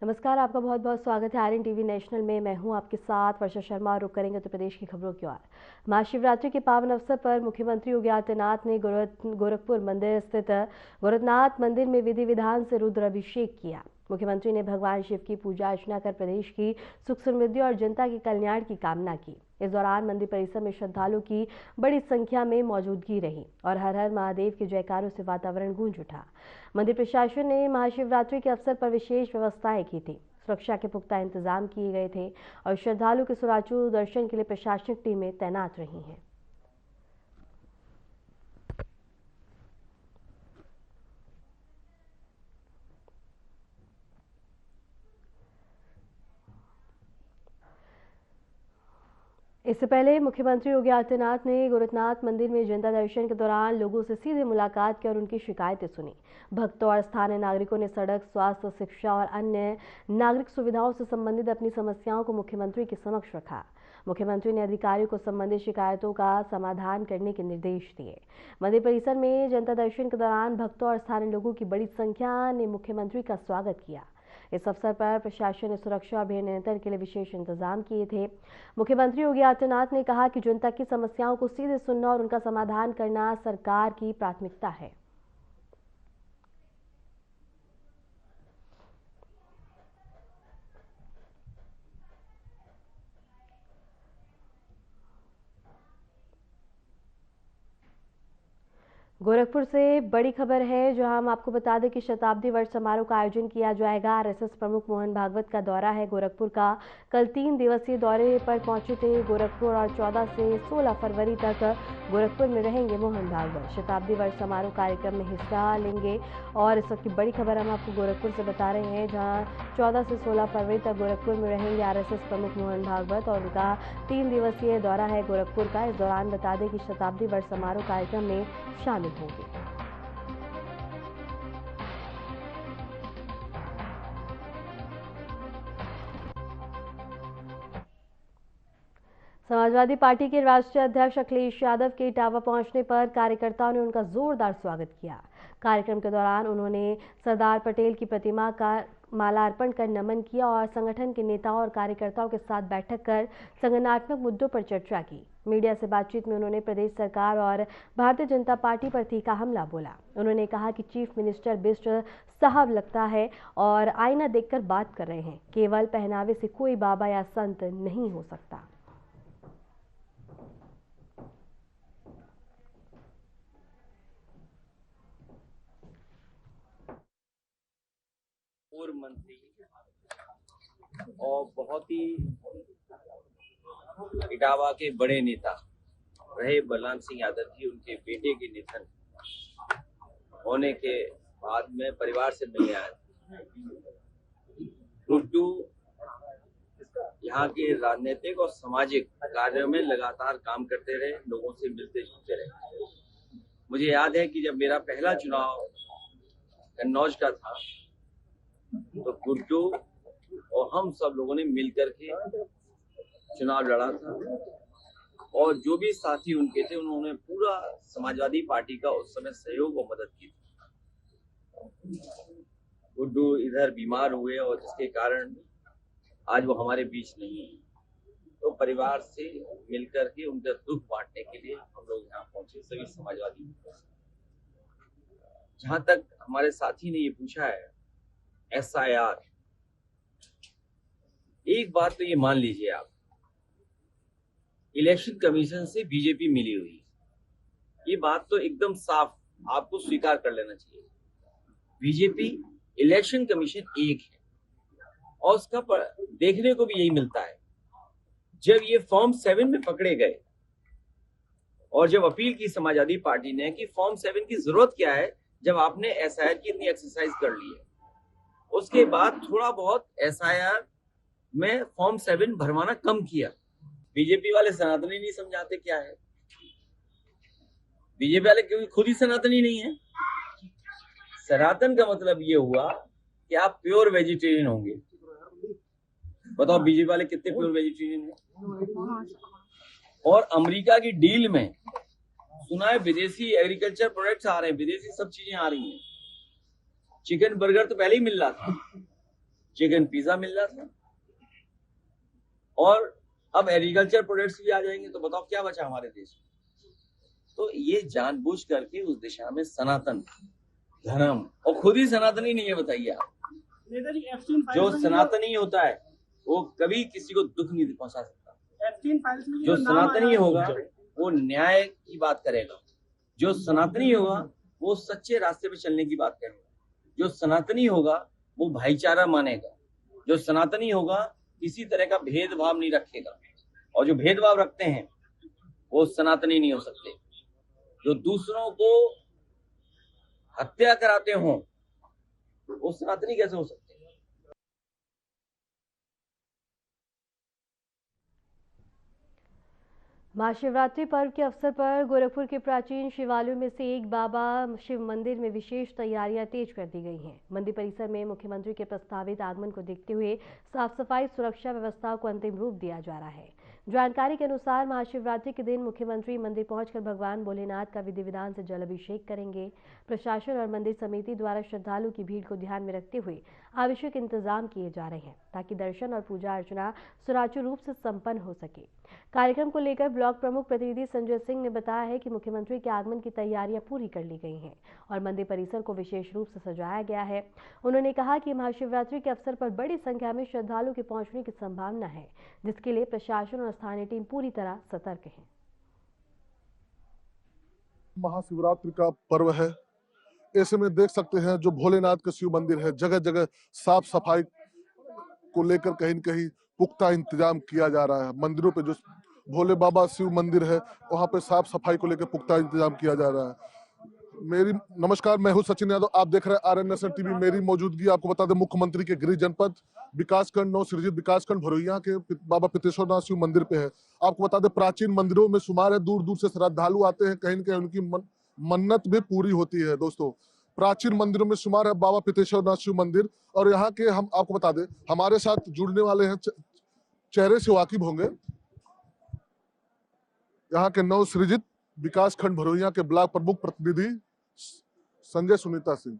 नमस्कार, आपका बहुत बहुत स्वागत है आर्यन टीवी नेशनल में। मैं हूं आपके साथ वर्षा शर्मा। रुक करेंगे उत्तर प्रदेश की खबरों की ओर। महाशिवरात्रि के पावन अवसर पर मुख्यमंत्री योगी आदित्यनाथ ने गोरखपुर मंदिर स्थित गोरखनाथ मंदिर में विधि विधान से रुद्राभिषेक किया। मुख्यमंत्री ने भगवान शिव की पूजा अर्चना कर प्रदेश की सुख समृद्धि और जनता के कल्याण की कामना की। इस दौरान मंदिर परिसर में श्रद्धालुओं की बड़ी संख्या में मौजूदगी रही और हर हर महादेव के जयकारों से वातावरण गूंज उठा। मंदिर प्रशासन ने महाशिवरात्रि के अवसर पर विशेष व्यवस्थाएं की थी। सुरक्षा के पुख्ता इंतजाम किए गए थे और श्रद्धालुओं के सुचारू दर्शन के लिए प्रशासनिक टीमें तैनात रही हैं। इससे पहले मुख्यमंत्री योगी आदित्यनाथ ने गोरखनाथ मंदिर में जनता दर्शन के दौरान लोगों से सीधे मुलाकात की और उनकी शिकायतें सुनी। भक्तों और स्थानीय नागरिकों ने सड़क, स्वास्थ्य, शिक्षा और अन्य नागरिक सुविधाओं से संबंधित अपनी समस्याओं को मुख्यमंत्री के समक्ष रखा। मुख्यमंत्री ने अधिकारियों को संबंधित शिकायतों का समाधान करने के निर्देश दिए। मंदिर परिसर में जनता दर्शन के दौरान भक्तों और स्थानीय लोगों की बड़ी संख्या ने मुख्यमंत्री का स्वागत किया। इस अवसर पर प्रशासन ने सुरक्षा और भीड़ नियंत्रण के लिए विशेष इंतजाम किए थे। मुख्यमंत्री योगी आदित्यनाथ ने कहा कि जनता की समस्याओं को सीधे सुनना और उनका समाधान करना सरकार की प्राथमिकता है। गोरखपुर से बड़ी खबर है, जो हम आपको बता दें कि शताब्दी वर्ष समारोह का आयोजन किया जाएगा। आरएसएस प्रमुख मोहन भागवत का दौरा है गोरखपुर का। कल 3 दिवसीय दौरे पर पहुंचे थे गोरखपुर और 14 से 16 फरवरी तक गोरखपुर में रहेंगे मोहन भागवत। शताब्दी वर्ष समारोह कार्यक्रम में हिस्सा लेंगे और इस वक्त की बड़ी खबर हम आपको गोरखपुर से बता रहे हैं, जहां 14 से 16 फरवरी तक गोरखपुर में रहेंगे आरएसएस प्रमुख मोहन भागवत और उनका 3 दिवसीय दौरा है गोरखपुर का। इस दौरान बता दें कि शताब्दी वर्ष समारोह कार्यक्रम में शामिल होंगे। समाजवादी पार्टी के राष्ट्रीय अध्यक्ष अखिलेश यादव के इटावा पहुंचने पर कार्यकर्ताओं ने उनका जोरदार स्वागत किया। कार्यक्रम के दौरान उन्होंने सरदार पटेल की प्रतिमा का मालार्पण कर नमन किया और संगठन के नेताओं और कार्यकर्ताओं के साथ बैठक कर संगठनात्मक मुद्दों पर चर्चा की। मीडिया से बातचीत में उन्होंने प्रदेश सरकार और भारतीय जनता पार्टी पर तीखा हमला बोला। उन्होंने कहा कि चीफ मिनिस्टर बिष्ट साहब लगता है और आईना देखकर बात कर रहे हैं। केवल पहनावे से कोई बाबा या संत नहीं हो सकता। पूर्व मंत्री और बहुत ही इटावा के बड़े नेता रहे बलराम सिंह यादव जी, उनके बेटे के निधन होने के बाद में परिवार से मिलने आया। गुड्डू यहाँ के राजनीतिक और सामाजिक कार्यों में लगातार काम करते रहे, लोगों से मिलते जुलते रहे। मुझे याद है कि जब मेरा पहला चुनाव कन्नौज का था तो गुड्डू और हम सब लोगों ने मिलकर के चुनाव लड़ा था और जो भी साथी उनके थे उन्होंने पूरा समाजवादी पार्टी का उस समय सहयोग और मदद की थी। गुड्डू इधर बीमार हुए और जिसके कारण आज वो हमारे बीच नहीं है, तो परिवार से मिलकर के उनका दुख बांटने के लिए हम लोग यहाँ पहुंचे, सभी समाजवादी। जहां तक हमारे साथी ने ये पूछा है SIR, एक बात तो ये मान लीजिए आप, इलेक्शन कमीशन से बीजेपी मिली हुई है, ये बात तो एकदम साफ आपको स्वीकार कर लेना चाहिए। बीजेपी इलेक्शन कमीशन एक है और उसका देखने को भी यही मिलता है। जब ये फॉर्म 7 में पकड़े गए और जब अपील की समाजवादी पार्टी ने कि फॉर्म 7 की जरूरत क्या है जब आपने SIR की इतनी एक्सरसाइज कर ली है, उसके बाद थोड़ा बहुत SIR में फॉर्म 7 भरवाना कम किया। बीजेपी वाले सनातनी नहीं समझाते क्या है, बीजेपी वाले क्योंकि खुद ही सनातनी नहीं है। सनातन का मतलब ये हुआ कि आप प्योर वेजिटेरियन होंगे। बताओ बीजेपी वाले कितने प्योर वेजिटेरियन हैं? और अमेरिका की डील में सुना है विदेशी एग्रीकल्चर प्रोडक्ट्स आ रहे हैं, विदेशी सब चीजें आ रही हैं। चिकन बर्गर तो पहले ही मिल रहा था, चिकन पिज्जा मिल रहा था, और अब एग्रीकल्चर प्रोडक्ट्स भी आ जाएंगे, तो बताओ क्या बचा हमारे देश में। तो ये जानबूझ करके उस दिशा में सनातन धर्म, और खुद ही सनातनी नहीं है, बताइए आप। जो सनातनी होता है वो कभी किसी को दुख नहीं पहुंचा सकता। जो सनातनी होगा वो न्याय की बात करेगा, जो सनातनी होगा वो सच्चे रास्ते पे चलने की बात करेगा, जो सनातनी होगा वो भाईचारा मानेगा, जो सनातनी होगा किसी तरह का भेदभाव नहीं रखेगा, और जो भेदभाव रखते हैं वो सनातनी नहीं हो सकते। जो दूसरों को हत्या कराते हों वो सनातनी कैसे हो सकते हैं। महाशिवरात्रि पर्व के अवसर पर गोरखपुर के प्राचीन शिवालयों में से एक बाबा शिव मंदिर में विशेष तैयारियां तेज कर दी गई हैं। मंदिर परिसर में मुख्यमंत्री के प्रस्तावित आगमन को देखते हुए साफ सफाई सुरक्षा व्यवस्थाओं को अंतिम रूप दिया जा रहा है। जानकारी के अनुसार महाशिवरात्रि के दिन मुख्यमंत्री मंदिर पहुंचकर भगवान भोलेनाथ का विधि विधान से जल अभिषेक करेंगे। प्रशासन और मंदिर समिति द्वारा श्रद्धालुओं की भीड़ को ध्यान में रखते हुए आवश्यक इंतजाम किए जा रहे हैं ताकि दर्शन और पूजा अर्चना सुचारू रूप से संपन्न हो सके। कार्यक्रम को लेकर ब्लॉक प्रमुख प्रतिनिधि संजय सिंह ने बताया है कि मुख्यमंत्री के आगमन की तैयारियां पूरी कर ली गई हैं और मंदिर परिसर को विशेष रूप से सजाया गया है। उन्होंने कहा कि महाशिवरात्रि के अवसर पर बड़ी संख्या में श्रद्धालुओं के पहुंचने की संभावना है, जिसके लिए प्रशासन और स्थानीय टीम पूरी तरह सतर्क है। महाशिवरात्रि का पर्व है, ऐसे में देख सकते हैं जो भोलेनाथ का शिव मंदिर है, जगह जगह साफ सफाई को लेकर कहीं न कहीं पुख्ता इंतजाम किया जा रहा है। मंदिरों पे जो भोले बाबा शिव मंदिर है वहां पे साफ सफाई को लेकर पुख्ता इंतजाम किया जा रहा है। नमस्कार, मैं हूं सचिन यादव, आप देख रहे हैं आरएन नेशन टीवी। मेरी मौजूदगी आपको बता दें मुख्यमंत्री के गृह जनपद विकासखंड नव सृजित विकासखंड भरोइया के बाबा पितेश्वरनाथ शिव मंदिर पे है। आपको बता दें प्राचीन मंदिरों में शुमार है, दूर दूर से श्रद्धालु आते हैं, कहीं न कहीं उनकी मन्नत भी पूरी होती है। दोस्तों, प्राचीन मंदिरों में शुमार है बाबा पितेश्वरनाथ शिव मंदिर, और यहाँ के हम आपको बता दें हमारे साथ जुड़ने वाले हैं, चेहरे से वाकिफ होंगे, यहाँ के नव सृजित विकासखंड भरोइया के ब्लॉक प्रमुख प्रतिनिधि संजय सुनीता सिंह।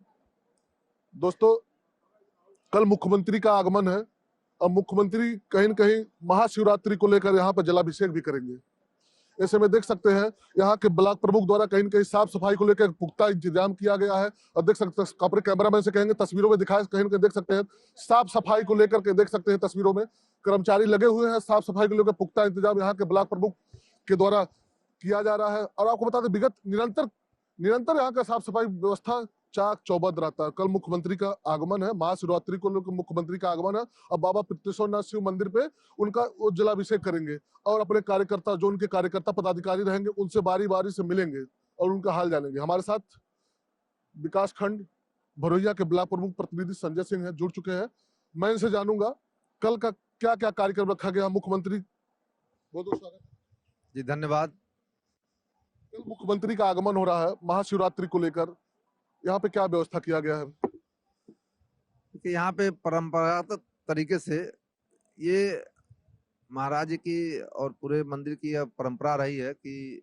दोस्तों, कल मुख्यमंत्री का आगमन है और मुख्यमंत्री कहीं न कहीं महाशिवरात्रि को लेकर यहाँ पर जलाभिषेक भी करेंगे। ऐसे में देख सकते हैं यहाँ के ब्लॉक प्रमुख द्वारा कहीं न कहीं साफ सफाई को लेकर पुख्ता इंतजाम किया गया है। और देख सकते हैं, अपने कैमरामैन से कहेंगे तस्वीरों में दिखाए, कहीं न कहीं देख सकते हैं साफ सफाई को लेकर के, देख सकते हैं तस्वीरों में कर्मचारी लगे हुए हैं, साफ सफाई को लेकर पुख्ता इंतजाम यहाँ के ब्लॉक प्रमुख के द्वारा किया जा रहा है। और आपको बता दें विगत निरंतर यहाँ का साफ सफाई व्यवस्था चाक चौबंद रहता है। कल मुख्यमंत्री का आगमन है, महाशिवरात्रि को लेकर मुख्यमंत्री का आगमन है और बाबा पितेश्वरनाथ शिव मंदिर पे उनका वो जलाभिषेक करेंगे और अपने कार्यकर्ता, जो उनके कार्यकर्ता पदाधिकारी रहेंगे, उनसे बारी बारी से मिलेंगे और उनका हाल जानेंगे। हमारे साथ विकासखंड भरोइया के ब्लॉक प्रमुख प्रतिनिधि संजय सिंह है, जुड़ चुके हैं। मैं इनसे जानूंगा कल का क्या क्या कार्यक्रम रखा गया। मुख्यमंत्री, बहुत बहुत स्वागत जी, धन्यवाद। कल मुख्यमंत्री का आगमन हो रहा है, महाशिवरात्रि को लेकर यहाँ पे क्या व्यवस्था किया गया है? कि यहाँ पे परंपरागत तरीके से ये महाराज जी की और पूरे मंदिर की यह परंपरा रही है कि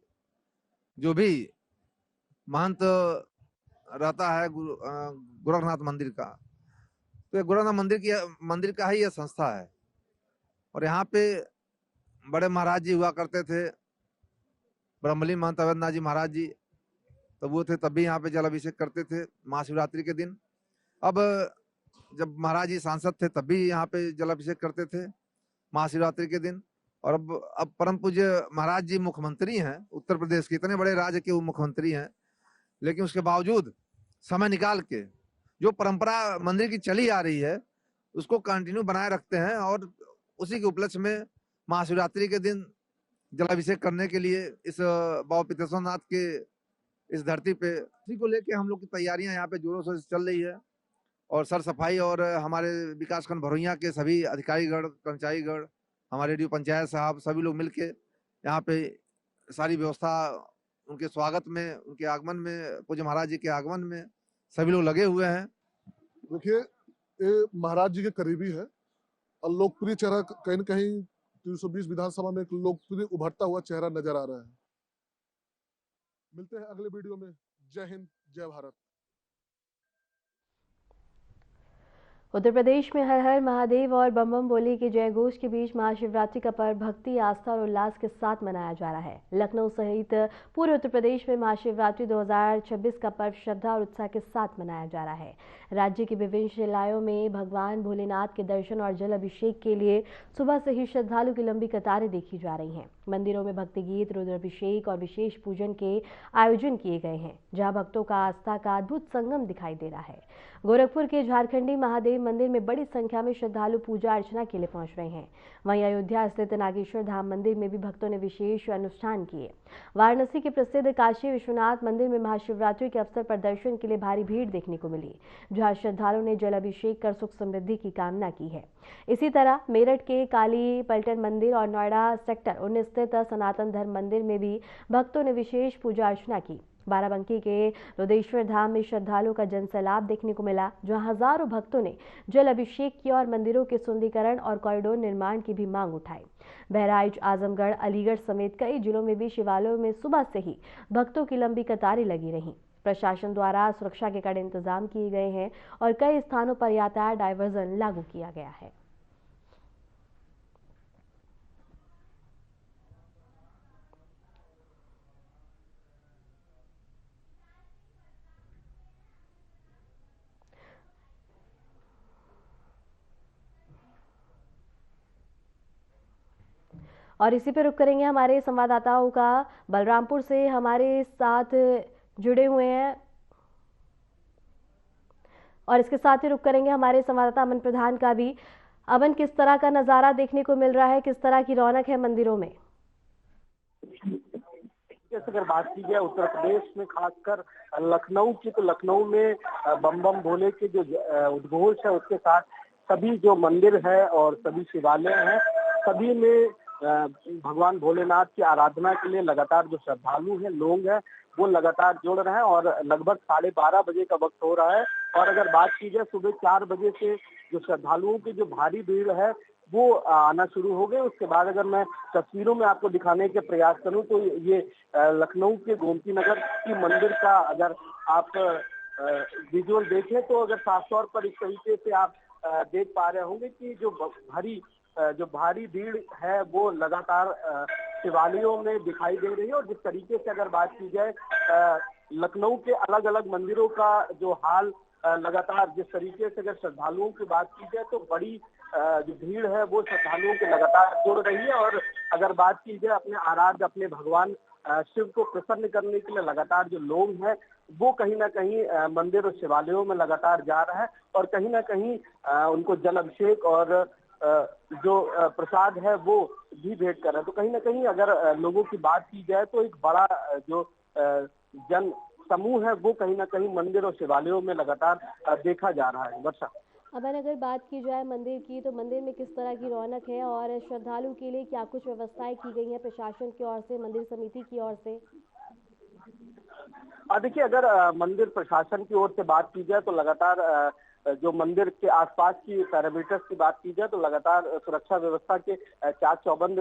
जो भी महंत रहता है गोरखनाथ मंदिर का, तो गोरखनाथ मंदिर का ही यह संस्था है। और यहाँ पे बड़े महाराज जी हुआ करते थे, ब्रह्मली महंत अवैधनाथ जी महाराज जी, तब वो थे, तब भी यहाँ पे जल अभिषेक करते थे महाशिवरात्रि के दिन। अब जब महाराज जी सांसद थे तब भी यहाँ पे जल अभिषेक करते थे महाशिवरात्रि के दिन। और अब परम पूज्य महाराज जी मुख्यमंत्री हैं उत्तर प्रदेश के, इतने बड़े राज्य के वो मुख्यमंत्री हैं, लेकिन उसके बावजूद समय निकाल के जो परंपरा मंदिर की चली आ रही है उसको कंटिन्यू बनाए रखते हैं। और उसी के उपलक्ष्य में महाशिवरात्रि के दिन जलाभिषेक करने के लिए इस बाबा पितेश्वरनाथ के इस धरती पे, इसी को लेके हम लोग की तैयारियां यहाँ पे जोरों से चल रही है। और सर सफाई और हमारे विकासखंड भरोइया के सभी अधिकारीगण, कर्मचारीगण, हमारे डी पंचायत साहब, सभी लोग मिलके यहाँ पे सारी व्यवस्था उनके स्वागत में, उनके आगमन में, पूज्य महाराज जी के आगमन में सभी लोग लगे हुए हैं। देखिए, ये महाराज जी के करीबी है और लोकप्रिय चेहरा, कहीं न कहीं 320 विधानसभा में एक लोकप्रिय उभरता हुआ चेहरा नजर आ रहा है। मिलते हैं अगले वीडियो में। जय हिंद, जय भारत। उत्तर प्रदेश में हर हर महादेव और बम बम बोले के जयघोष के बीच महाशिवरात्रि का पर्व भक्ति, आस्था और उल्लास के साथ मनाया जा रहा है। लखनऊ सहित पूरे उत्तर प्रदेश में महाशिवरात्रि 2026 का पर्व श्रद्धा और उत्साह के साथ मनाया जा रहा है। राज्य के विभिन्न शिलाओं में भगवान भोलेनाथ के दर्शन और जल अभिषेक के लिए सुबह से ही श्रद्धालु की लंबी कतारें देखी जा रही हैं। मंदिरों में भक्ति गीत, रुद्राभिषेक और विशेष पूजन के आयोजन किए गए हैं, जहां भक्तों का आस्था का अद्भुत संगम दिखाई दे रहा है। गोरखपुर के झारखंडी महादेव मंदिर में बड़ी संख्या में श्रद्धालु पूजा अर्चना के लिए पहुंच रहे हैं। वहीं अयोध्या स्थित नागेश्वर धाम मंदिर में भी भक्तों ने विशेष अनुष्ठान किए। वाराणसी के प्रसिद्ध काशी विश्वनाथ मंदिर में महाशिवरात्रि के अवसर पर दर्शन के लिए भारी भीड़ देखने को मिली, जहां श्रद्धालुओं ने जल अभिषेक कर सुख समृद्धि की कामना की है। इसी तरह मेरठ के काली पलटन मंदिर और नोएडा सेक्टर 19 स्थित सनातन धर्म मंदिर में भी भक्तों ने विशेष पूजा अर्चना की। बाराबंकी के रुद्रेश्वर धाम में श्रद्धालुओं का जनसैलाब देखने को मिला, जहां हजारों भक्तों ने जल अभिषेक किया और मंदिरों के सुंदरीकरण और कॉरिडोर निर्माण की भी मांग उठाई। बहराइच, आजमगढ़, अलीगढ़ समेत कई जिलों में भी शिवालयों में सुबह से ही भक्तों की लंबी कतारें लगी रहीं। प्रशासन द्वारा सुरक्षा के कड़े इंतजाम किए गए हैं और कई स्थानों पर यातायात डायवर्जन लागू किया गया है। और इसी पे रुक करेंगे हमारे संवाददाताओं का। बलरामपुर से हमारे साथ जुड़े हुए हैं और इसके साथ ही रुक करेंगे हमारे संवाददाता अमन प्रधान का भी। अमन, किस तरह का नजारा देखने को मिल रहा है, किस तरह की रौनक है मंदिरों में? अगर बात की जाए उत्तर प्रदेश में, खासकर लखनऊ की, तो लखनऊ में बम बम भोले के जो उद्घोष है उसके साथ सभी जो मंदिर है और सभी शिवालय हैं, सभी में भगवान भोलेनाथ की आराधना के लिए लगातार जो श्रद्धालु हैं, लोग हैं, वो लगातार जुड़ रहे हैं और लगभग 12:30 बजे का वक्त हो रहा है। और अगर बात की जाए सुबह 4 बजे से जो श्रद्धालुओं की जो भारी भीड़ है वो आना शुरू हो गए। उसके बाद अगर मैं तस्वीरों में आपको दिखाने के प्रयास करूं तो ये लखनऊ के गोमती नगर की मंदिर का अगर आप विजुअल देखें तो अगर साफ तौर पर इस तरीके से आप देख पा रहे होंगे कि जो भारी भीड़ है वो लगातार शिवालयों में दिखाई दे रही है। और जिस तरीके से अगर बात की जाए लखनऊ के अलग अलग मंदिरों का जो हाल लगातार, जिस तरीके से अगर श्रद्धालुओं की बात की जाए तो बड़ी जो भीड़ है वो श्रद्धालुओं के लगातार जुड़ रही है। और अगर बात की जाए अपने आराध्य, अपने भगवान शिव को प्रसन्न करने के लिए लगातार जो लोग हैं वो कहीं ना कहीं मंदिर और शिवालयों में लगातार जा रहा है और कहीं ना कहीं उनको जल अभिषेक और जो प्रसाद है वो भी भेंट कर रहे हैं। तो कहीं ना कहीं अगर लोगों की बात की जाए तो एक बड़ा जो जन समूह है वो कहीं ना कहीं मंदिर और शिवालयों में लगातार देखा जा रहा है। वर्षा, अमन, अगर बात की जाए मंदिर की, तो मंदिर में किस तरह की रौनक है और श्रद्धालु के लिए क्या कुछ व्यवस्थाएं की गई हैं प्रशासन की ओर से, मंदिर समिति की ओर से? देखिए, अगर मंदिर प्रशासन की ओर से बात की जाए तो लगातार जो मंदिर के आसपास की पैरामीटर्स की बात की जाए तो लगातार सुरक्षा व्यवस्था के चाक चौबंद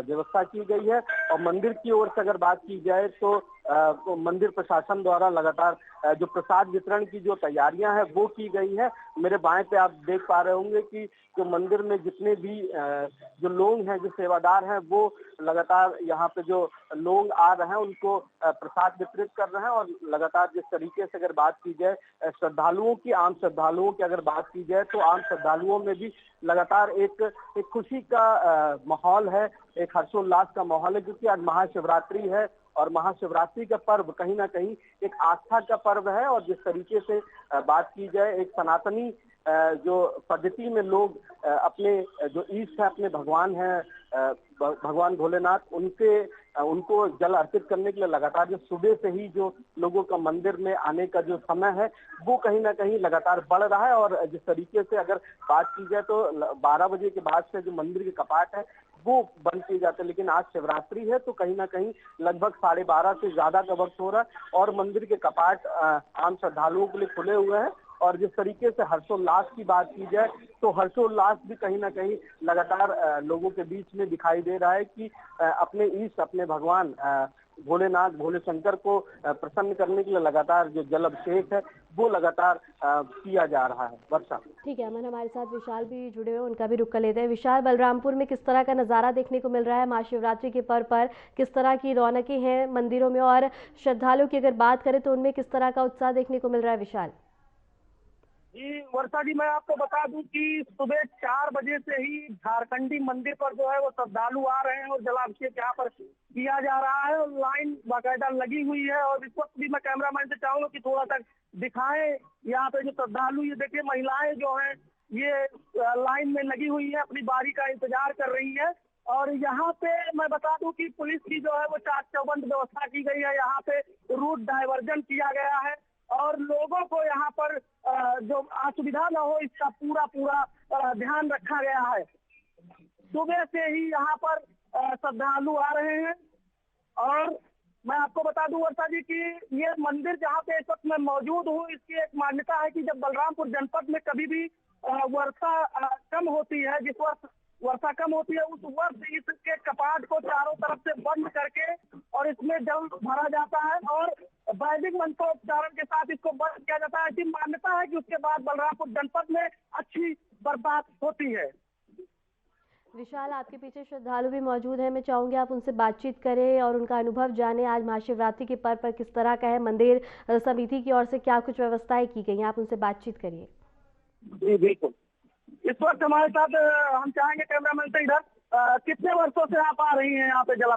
व्यवस्था की गई है। और मंदिर की ओर से अगर बात की जाए तो मंदिर प्रशासन द्वारा लगातार जो प्रसाद वितरण की जो तैयारियां हैं वो की गई है। मेरे बाएं पे आप देख पा रहे होंगे कि जो मंदिर में जितने भी जो लोग हैं, जो सेवादार हैं, वो लगातार यहाँ पे जो लोग आ रहे हैं उनको प्रसाद वितरित कर रहे हैं। और लगातार जिस तरीके से अगर बात की जाए श्रद्धालुओं की, आम श्रद्धालुओं की अगर बात की जाए तो आम श्रद्धालुओं में भी लगातार एक खुशी का माहौल है, एक हर्षोल्लास का माहौल है, क्योंकि आज महाशिवरात्रि है और महाशिवरात्रि का पर्व कहीं ना कहीं एक आस्था का पर्व है। और जिस तरीके से बात की जाए एक सनातनी जो पद्धति में लोग अपने जो ईष्ट है, अपने भगवान हैं, भगवान भोलेनाथ, उनको जल अर्पित करने के लिए लगातार जो सुबह से ही जो लोगों का मंदिर में आने का जो समय है वो कहीं ना कहीं लगातार बढ़ रहा है। और जिस तरीके से अगर बात की जाए तो 12 बजे के बाद से जो मंदिर के कपाट है वो बंद किए जाते हैं, लेकिन आज शिवरात्रि है तो कहीं ना कहीं लगभग 12:30 से ज्यादा का वक्त हो रहा है और मंदिर के कपाट आम श्रद्धालुओं के लिए खुले हुए हैं। और जिस तरीके से हर्षोल्लास की बात की जाए तो हर्षोल्लास भी कहीं ना कहीं लगातार लोगों के बीच में दिखाई दे रहा है कि अपने ईष्ट, अपने भगवान भोलेनाथ भोले शंकर को प्रसन्न करने के लिए लगातार जो जल अभिषेक है वो लगातार किया जा रहा है। वर्षा। ठीक है अमन, हमारे साथ विशाल भी जुड़े हुए हैं, उनका भी रुख कर लेते हैं। विशाल, बलरामपुर में किस तरह का नज़ारा देखने को मिल रहा है महाशिवरात्रि के पर्व पर? किस तरह की रौनकें हैं मंदिरों में, और श्रद्धालुओं की अगर बात करें तो उनमें किस तरह का उत्साह देखने को मिल रहा है? विशाल जी वर्षा जी, मैं आपको बता दूं कि सुबह 4 बजे से ही झारखंडी मंदिर पर जो है वो श्रद्धालु आ रहे हैं और जलाभिषेक यहाँ पर किया जा रहा है और लाइन बाकायदा लगी हुई है। और इस वक्त भी मैं कैमरामैन से चाहूंगा कि थोड़ा सा दिखाएं यहाँ पे जो श्रद्धालु, ये देखिए महिलाएं जो हैं ये लाइन में लगी हुई है, अपनी बारी का इंतजार कर रही है। और यहाँ पे मैं बता दूं कि पुलिस की जो है वो चाक चौबंद व्यवस्था की गई है, यहाँ पे रूट डायवर्जन किया गया है और लोगों को यहाँ पर जो असुविधा न हो इसका पूरा ध्यान रखा गया है। सुबह से ही यहाँ पर श्रद्धालु आ रहे हैं। और मैं आपको बता दूं वर्षा जी कि ये मंदिर जहाँ पे इस वक्त मैं मौजूद हूँ, इसकी एक मान्यता है कि जब बलरामपुर जनपद में कभी भी वर्षा कम होती है, जिस वर्ष वर्षा कम होती है उस वर्ष इसके कपाट को चारों तरफ से बंद करके और इसमें जल भरा जाता है और वैदिक मंत्रोच्चारण के साथ इसको बंद किया जाता है। ऐसी मान्यता है कि उसके बाद बलरामपुर जनपद में अच्छी बरसात होती है। विशाल, आपके पीछे श्रद्धालु भी मौजूद हैं, मैं चाहूंगी आप उनसे बातचीत करें और उनका अनुभव जानें। आज महाशिवरात्रि के पर्व पर किस तरह का है, मंदिर समिति की ओर से क्या कुछ व्यवस्थाएं की गई हैं, आप उनसे बातचीत करिए। जी बिल्कुल, इस वक्त हमारे साथ हम चाहेंगे कैमरामैन से इधर, कितने वर्षों से आप आ रही हैं यहाँ पे? जला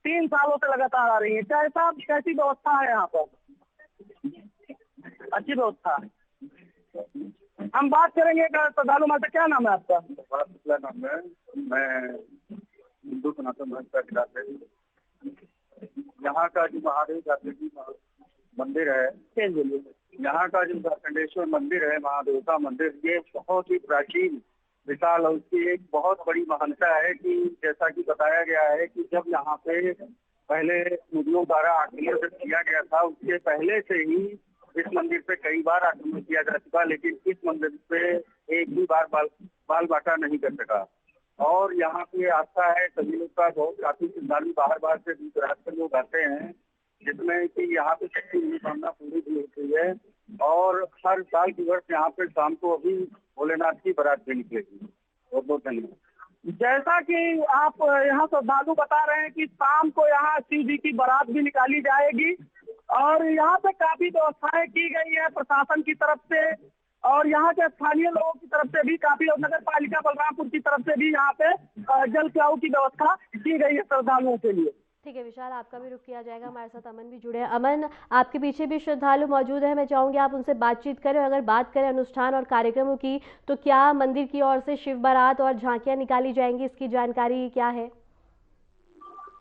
3 सालों से लगातार आ रही हैं। कैसी व्यवस्था है यहाँ पर? अच्छी व्यवस्था है। हम बात करेंगे श्रद्धालु माता, क्या नाम है आपका? नाम है, मैं हिंदू सनातन धर्म का खिलाफ है। यहाँ का जो महादेव झारखंडी मंदिर है, यहाँ का जो झारखंडेश्वर मंदिर है, महादेवता मंदिर, ये बहुत ही प्राचीन विशाल और उसकी एक बहुत बड़ी महानता है कि जैसा कि बताया गया है कि जब यहाँ पे पहले मुगलों द्वारा आक्रमण किया गया था, उसके पहले से ही इस मंदिर पे कई बार आक्रमण किया जा चुका, लेकिन इस मंदिर पे एक भी बार बाल बाका नहीं कर सका। और यहाँ पे आस्था है सभी लोग का, बहुत काफी श्रद्धालु बाहर से दूर दराज से लोग आते हैं, जिसमें कि यहाँ पे शक्ति मनोकामना पूरी भी होती है। और हर साल की वर्ष यहाँ पे शाम को अभी भोलेनाथ की बारात भी निकलेगी। बहुत बहुत धन्यवाद। जैसा कि आप यहाँ श्रद्धालु बता रहे हैं कि शाम को यहाँ शिव जी की बारात भी निकाली जाएगी और यहाँ पे काफी व्यवस्थाएं की गई है प्रशासन की तरफ से और यहाँ के स्थानीय लोगों की तरफ से भी काफी, और नगर पालिका बलरामपुर की तरफ से भी यहाँ पे जल प्याऊ की व्यवस्था की गई है श्रद्धालुओं के लिए। ठीक है विशाल, आपका भी रुख किया जाएगा। हमारे साथ अमन भी जुड़े हैं। अमन, आपके पीछे भी श्रद्धालु मौजूद है, मैं चाहूंगी आप उनसे बातचीत करें। अगर बात करें अनुष्ठान और कार्यक्रमों की, तो क्या मंदिर की ओर से शिव बारात और झांकियां निकाली जाएंगी, इसकी जानकारी क्या है?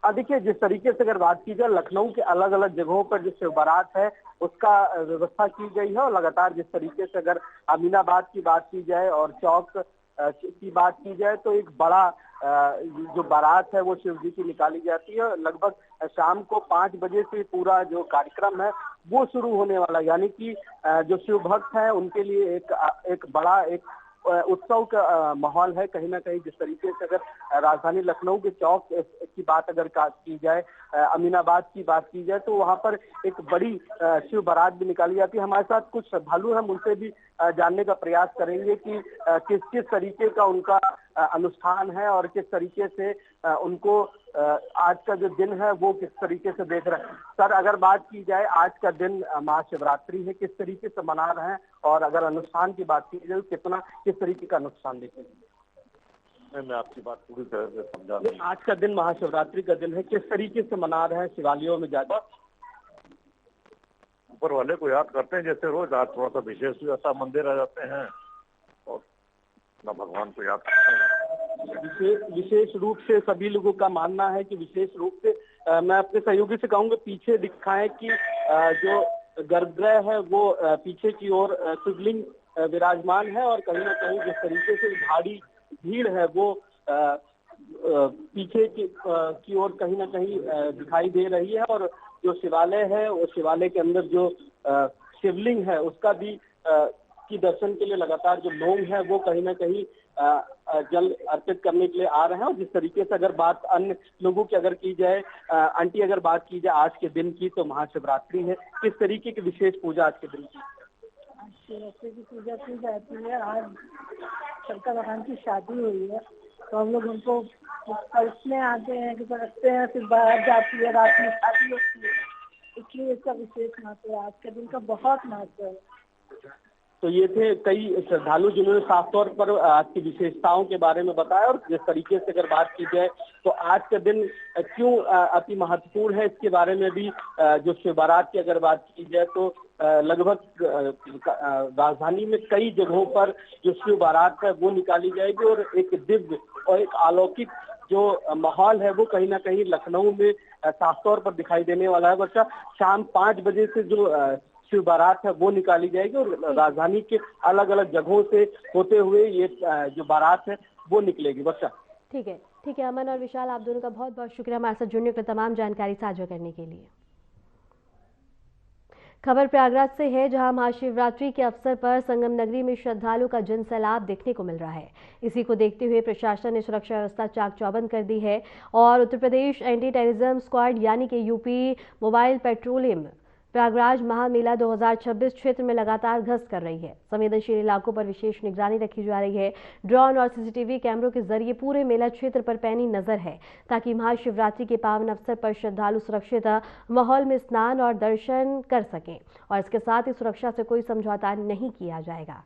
देखिए, जिस तरीके से अगर बात की जाए, लखनऊ के अलग अलग जगहों पर जो शिव बारात है उसका व्यवस्था की गई है और लगातार जिस तरीके से अगर अमीनाबाद की बात की जाए और चौक की बात की जाए तो एक बड़ा जो बारात है वो शिव जी की निकाली जाती है। लगभग शाम को 5 बजे से पूरा जो कार्यक्रम है वो शुरू होने वाला, यानी कि जो शिव भक्त हैं उनके लिए एक बड़ा उत्सव का माहौल है कहीं ना कहीं। जिस तरीके से अगर राजधानी लखनऊ के चौक की बात अगर की जाए, अमीनाबाद की बात की जाए, तो वहां पर एक बड़ी शिव बारात भी निकाली जाती है। हमारे साथ कुछ श्रद्धालु हैं, उनसे भी जानने का प्रयास करेंगे कि किस किस तरीके का उनका अनुष्ठान है और किस तरीके से उनको आज का जो दिन है वो किस तरीके से देख रहे हैं। सर, अगर बात की जाए आज का दिन महाशिवरात्रि है, किस तरीके से मना रहे हैं और अगर अनुष्ठान की बात की जाए किस तरीके का अनुष्ठान देखेंगे? मैं आपकी बात पूरी तरह से समझा। आज का दिन महाशिवरात्रि का दिन है, किस तरीके से मना रहे हैं? शिवालयों में जाकर ऊपर वाले को याद करते हैं जैसे रोज, आज थोड़ा सा विशेष ऐसा मंदिर आ जाते हैं और अपना भगवान को याद करते हैं। विशेष रूप से सभी लोगों का मानना है कि विशेष रूप से मैं अपने सहयोगी से कहूँगा पीछे दिखाएं कि जो गर्भगृह है वो पीछे की ओर शिवलिंग विराजमान है और कहीं ना कहीं जिस तरीके से भारी भीड़ है वो पीछे की ओर कहीं ना कहीं दिखाई दे रही है। और जो शिवालय है वो शिवालय के अंदर जो शिवलिंग है उसका भी की दर्शन के लिए लगातार जो लोग हैं वो कहीं ना कहीं जल अर्पित करने के लिए आ रहे हैं। और जिस तरीके से अगर बात अन्य लोगों की अगर की जाए, आंटी अगर बात की जाए आज के दिन की, तो महाशिवरात्रि है, किस तरीके की विशेष पूजा आज के दिन की? शिवरात्रि की पूजा की जाती है। आज शंकर भगवान की शादी हुई है तो हम लोग उनको पलटने आते हैं कि रखते हैं, फिर बाहर जाती है, रात में शादी होती है, इसलिए इसका विशेष महत्व है। आज के दिन का बहुत महत्व है। तो ये थे कई श्रद्धालु जिन्होंने साफ तौर पर आज की विशेषताओं के बारे में बताया। और जिस तरीके से अगर बात की जाए तो आज का दिन क्यों अति महत्वपूर्ण है, इसके बारे में भी जो शिव बारात की अगर बात की जाए तो लगभग राजधानी में कई जगहों पर जो शिव बारात है वो निकाली जाएगी। और एक दिव्य और एक अलौकिक जो माहौल है वो कहीं ना कहीं लखनऊ में साफ तौर पर दिखाई देने वाला है। वर्षा, शाम 5 बजे से जो शिव बारात है वो निकाली जाएगी और राजधानी के अलग अलग जगहों से होते हुए ये जो बारात है वो निकलेगी। वर्षा, ठीक है अमन और विशाल, आप दोनों का बहुत बहुत शुक्रिया हमारे साथ जुड़ने के लिए, तमाम जानकारी साझा करने के लिए। खबर प्रयागराज से है, जहां महाशिवरात्रि के अवसर पर संगम नगरी में श्रद्धालुओं का जनसैलाब देखने को मिल रहा है। इसी को देखते हुए प्रशासन ने सुरक्षा व्यवस्था चाक चौबंद कर दी है और Uttar Pradesh anti terrorism squad यानी कि यूपी मोबाइल पेट्रोलिंग प्रयागराज महामेला 2026 क्षेत्र में लगातार गश्त कर रही है। संवेदनशील इलाकों पर विशेष निगरानी रखी जा रही है। ड्रोन और सीसीटीवी कैमरों के जरिए पूरे मेला क्षेत्र पर पैनी नजर है, ताकि महाशिवरात्रि के पावन अवसर पर श्रद्धालु सुरक्षित माहौल में स्नान और दर्शन कर सकें। और इसके साथ ही सुरक्षा से कोई समझौता नहीं किया जाएगा।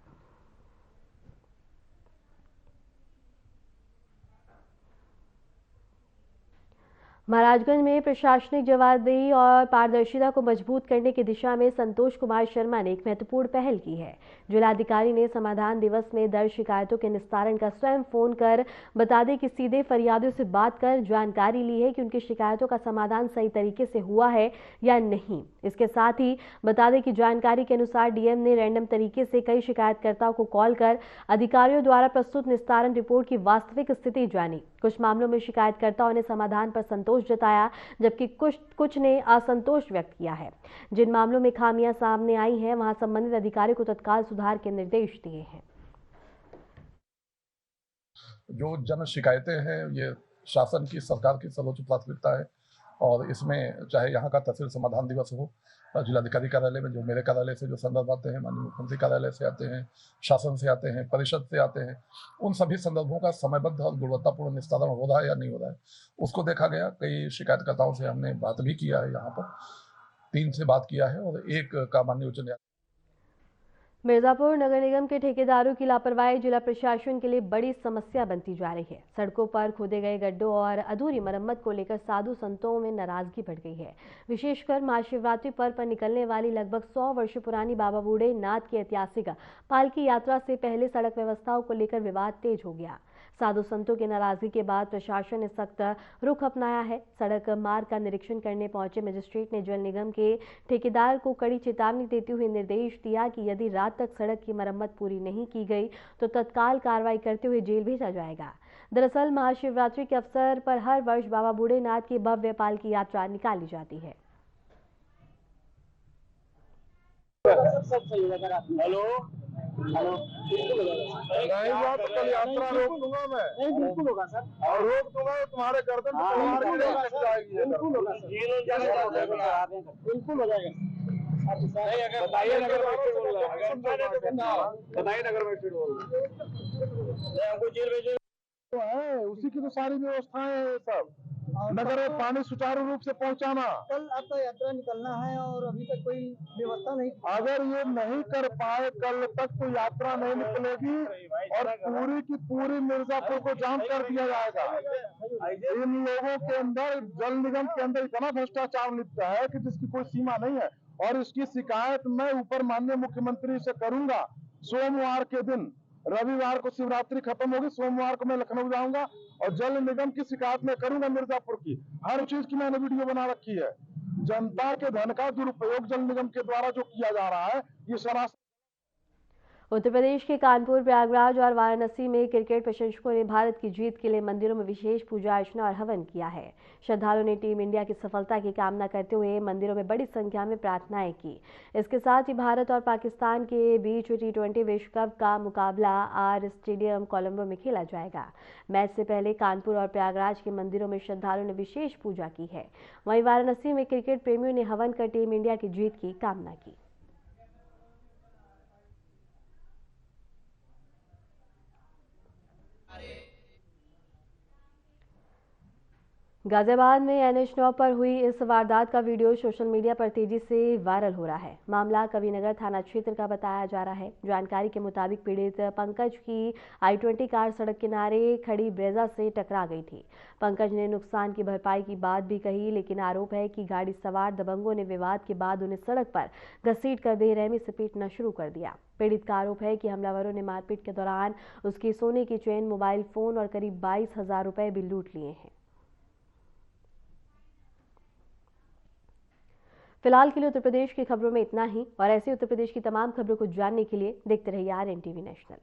महाराजगंज में प्रशासनिक जवाबदेही और पारदर्शिता को मजबूत करने की दिशा में संतोष कुमार शर्मा ने एक महत्वपूर्ण पहल की है। जिलाधिकारी ने समाधान दिवस में दर्ज शिकायतों के निस्तारण का स्वयं फोन कर बता दें कि सीधे फरियादियों से बात कर जानकारी ली है कि उनकी शिकायतों का समाधान सही तरीके से हुआ है या नहीं। इसके साथ ही बता दें कि जानकारी के अनुसार डीएम ने रैंडम तरीके से कई शिकायतकर्ताओं को कॉल कर अधिकारियों द्वारा प्रस्तुत निस्तारण रिपोर्ट की वास्तविक स्थिति जानी। कुछ मामलों में शिकायतकर्ताओं ने समाधान पर संतोष जताया, जबकि कुछ ने असंतोष व्यक्त किया है। जिन मामलों में खामियां सामने आई हैं, वहां संबंधित अधिकारी को तत्काल सुधार के निर्देश दिए हैं। जो जन शिकायतें हैं, ये शासन की, सरकार की सर्वोच्च प्राथमिकता है और इसमें चाहे यहाँ का तहसील समाधान दिवस हो, जिलाधिकारी कार्यालय में जो मेरे कार्यालय से जो संदर्भ आते हैं, माननीय मुख्यमंत्री कार्यालय से आते हैं, शासन से आते हैं, परिषद से आते हैं, उन सभी संदर्भों का समयबद्ध और गुणवत्तापूर्ण निस्तारण हो रहा है या नहीं हो रहा है, उसको देखा गया। कई शिकायतकर्ताओं से हमने बात भी किया है, यहाँ पर 3 से बात किया है और 1 का माननीय उच्च न्यायालय। मिर्जापुर नगर निगम के ठेकेदारों की लापरवाही जिला प्रशासन के लिए बड़ी समस्या बनती जा रही है। सड़कों पर खोदे गए गड्ढों और अधूरी मरम्मत को लेकर साधु संतों में नाराजगी बढ़ गई है। विशेषकर महाशिवरात्रि पर्व पर निकलने वाली लगभग 100 वर्ष पुरानी बाबा बूढ़े नाथ की ऐतिहासिक पालकी यात्रा से पहले सड़क व्यवस्थाओं को लेकर विवाद तेज हो गया। साधु संतों की नाराजगी के बाद प्रशासन ने सख्त रुख अपनाया है। सड़क मार्ग का निरीक्षण करने पहुंचे मजिस्ट्रेट ने जल निगम के ठेकेदार को कड़ी चेतावनी देते हुए निर्देश दिया कि यदि रात तक सड़क की मरम्मत पूरी नहीं की गई तो तत्काल कार्रवाई करते हुए जेल भेजा जाएगा। दरअसल महाशिवरात्रि के अवसर पर हर वर्ष बाबा बूढ़े नाथ की भव्य पालकी यात्रा निकाली जाती है। हेलो हेलो, नहीं हुआ तो कल यात्रा रोक दूंगा मैं। नहीं, बिल्कुल होगा सर, और रोक दूंगा तुम्हारे गर्दन पे बिल्कुल होगा सर, बिल्कुल होगा सर, बिल्कुल हो जाएगा। नहीं, अगर बताइए नगर मजिस्ट्रेट बोल रहा है, बताइए नगर मजिस्ट्रेट बोल रहा है, हमको जेल भेजे है, उसी की तो सारी व्यवस्थाएं है सब। नगर में पानी सुचारू रूप से पहुंचाना। कल आपका यात्रा निकलना है और अभी तक कोई व्यवस्था नहीं। अगर ये नहीं कर पाए कल तक तो यात्रा नहीं निकलेगी और पूरी की पूरी मिर्जापुर को जाम कर दिया जाएगा। इन लोगों के अंदर, जल निगम के अंदर इतना भ्रष्टाचार लिप्त है कि जिसकी कोई सीमा नहीं है। और इसकी शिकायत मैं ऊपर माननीय मुख्यमंत्री से करूंगा। सोमवार के दिन, रविवार को शिवरात्रि खत्म होगी, सोमवार को मैं लखनऊ जाऊंगा और जल निगम की शिकायत मैं करूंगा। मिर्जापुर की हर चीज की मैंने वीडियो बना रखी है। जनता के धन का दुरुपयोग जल निगम के द्वारा जो किया जा रहा है, ये सरासर। उत्तर प्रदेश के कानपुर, प्रयागराज और वाराणसी में क्रिकेट प्रशंसकों ने भारत की जीत के लिए मंदिरों में विशेष पूजा अर्चना और हवन किया है। श्रद्धालुओं ने टीम इंडिया की सफलता की कामना करते हुए मंदिरों में बड़ी संख्या में प्रार्थनाएं की। इसके साथ ही भारत और पाकिस्तान के बीच T20 विश्व कप का मुकाबला आर स्टेडियम कोलंबो में खेला जाएगा। मैच से पहले कानपुर और प्रयागराज के मंदिरों में श्रद्धालुओं ने विशेष पूजा की है। वहीं वाराणसी में क्रिकेट प्रेमियों ने हवन कर टीम इंडिया की जीत की कामना की। गाजियाबाद में NH9 पर हुई इस वारदात का वीडियो सोशल मीडिया पर तेजी से वायरल हो रहा है। मामला कविनगर थाना क्षेत्र का बताया जा रहा है। जानकारी के मुताबिक पीड़ित पंकज की I-20 कार सड़क किनारे खड़ी ब्रेजा से टकरा गई थी। पंकज ने नुकसान की भरपाई की बात भी कही, लेकिन आरोप है कि गाड़ी सवार दबंगों ने विवाद के बाद उन्हें सड़क पर घसीटकर बेरहमी से पीटना शुरू कर दिया। पीड़ित का आरोप है कि हमलावरों ने मारपीट के दौरान उसकी सोने की चेन, मोबाइल फोन और करीब 22,000 रुपए भी लूट लिए हैं। फिलहाल के लिए उत्तर प्रदेश की खबरों में इतना ही, और ऐसे उत्तर प्रदेश की तमाम खबरों को जानने के लिए देखते रहिए RNTV नेशनल।